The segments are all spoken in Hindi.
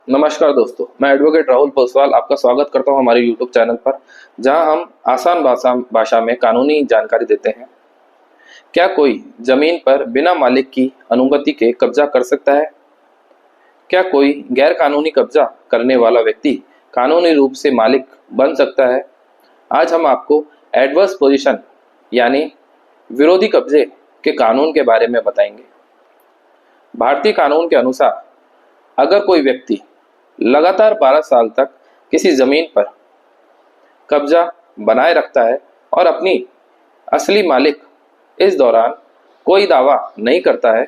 नमस्कार दोस्तों, मैं एडवोकेट राहुल पोसवाल आपका स्वागत करता हूं हमारे यूट्यूब चैनल पर, जहां हम आसान भाषा में कानूनी जानकारी देते हैं। क्या कोई जमीन पर बिना मालिक की अनुमति के कब्जा कर सकता है? क्या कोई गैर कानूनी कब्जा करने वाला व्यक्ति कानूनी रूप से मालिक बन सकता है? आज हम आपको एडवर्स पोजीशन यानी विरोधी कब्जे के कानून के बारे में बताएंगे। भारतीय कानून के अनुसार अगर कोई व्यक्ति लगातार 12 साल तक किसी जमीन पर कब्जा बनाए रखता है और अपनी असली मालिक इस दौरान कोई दावा नहीं करता है,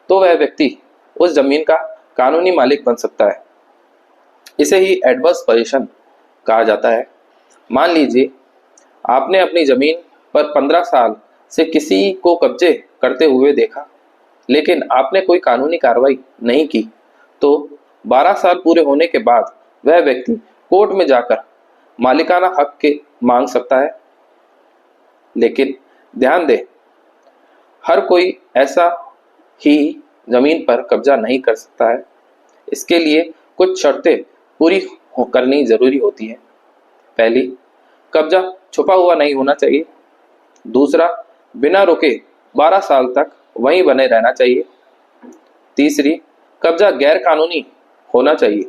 तो वह व्यक्ति उस जमीन का कानूनी मालिक बन सकता है। इसे ही एडवर्स पोजीशन कहा जाता है। मान लीजिए आपने अपनी जमीन पर 15 साल से किसी को कब्जे करते हुए देखा, लेकिन आपने कोई कानूनी कार्रवाई नहीं की, तो 12 साल पूरे होने के बाद वह व्यक्ति कोर्ट में जाकर मालिकाना हक के मांग सकता है। लेकिन ध्यान दें, हर कोई ऐसा ही जमीन पर कब्जा नहीं कर सकता है। इसके लिए कुछ शर्तें पूरी करनी जरूरी होती है। पहली, कब्जा छुपा हुआ नहीं होना चाहिए। दूसरा, बिना रुके 12 साल तक वहीं बने रहना चाहिए। तीसरी, कब्जा गैर कानूनी होना चाहिए।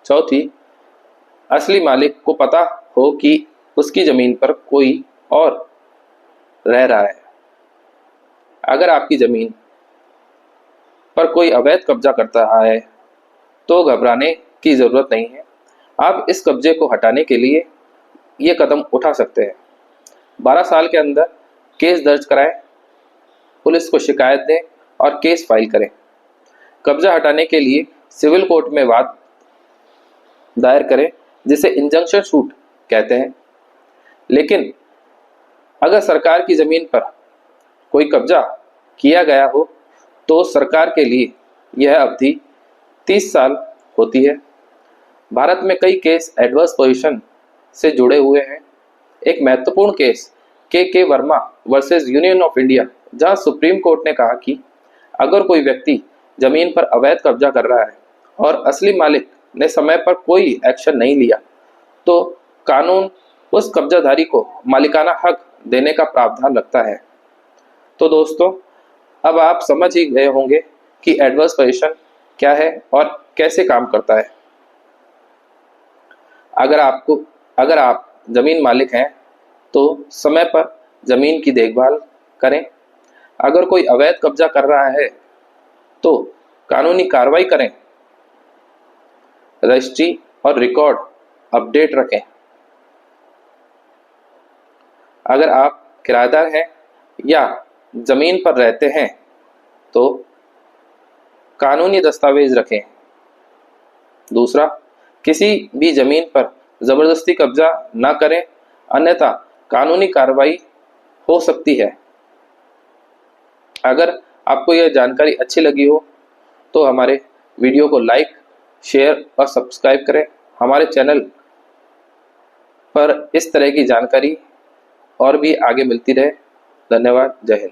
चौथी, असली मालिक को पता हो कि उसकी जमीन पर कोई और रह रहा है। अगर आपकी जमीन पर कोई अवैध कब्जा करता रहा है तो घबराने की जरूरत नहीं है। आप इस कब्जे को हटाने के लिए ये कदम उठा सकते हैं। 12 साल के अंदर केस दर्ज कराएं, पुलिस को शिकायत दें और केस फाइल करें। कब्जा हटाने के लिए सिविल कोर्ट में वाद दायर करें, जिसे इंजंक्शन सूट कहते हैं। लेकिन अगर सरकार की जमीन पर कोई कब्जा किया गया हो तो सरकार के लिए यह अवधि 30 साल होती है। भारत में कई केस एडवर्स पोजीशन से जुड़े हुए हैं। एक महत्वपूर्ण केस के Verma versus union of India, जहां सुप्रीम कोर्ट ने कहा कि अगर कोई व्यक्ति जमीन पर अवैध कब्जा कर रहा है और असली मालिक ने समय पर कोई एक्शन नहीं लिया, तो कानून उस कब्जाधारी को मालिकाना हक देने का प्रावधान रखता है। तो दोस्तों, अब आप समझ ही गए होंगे कि एडवर्स पोजीशन क्या है और कैसे काम करता है। अगर आप जमीन मालिक हैं तो समय पर जमीन की देखभाल करें। अगर कोई अवैध कब्जा कर रहा है तो कानूनी कार्रवाई करें। रजिस्ट्री और रिकॉर्ड अपडेट रखें। अगर आप किराएदार हैं या जमीन पर रहते हैं तो कानूनी दस्तावेज रखें। दूसरा, किसी भी जमीन पर जबरदस्ती कब्जा न करें, अन्यथा कानूनी कार्रवाई हो सकती है। अगर आपको यह जानकारी अच्छी लगी हो तो हमारे वीडियो को लाइक, शेयर और सब्सक्राइब करें। हमारे चैनल पर इस तरह की जानकारी और भी आगे मिलती रहे। धन्यवाद। जय हिंद।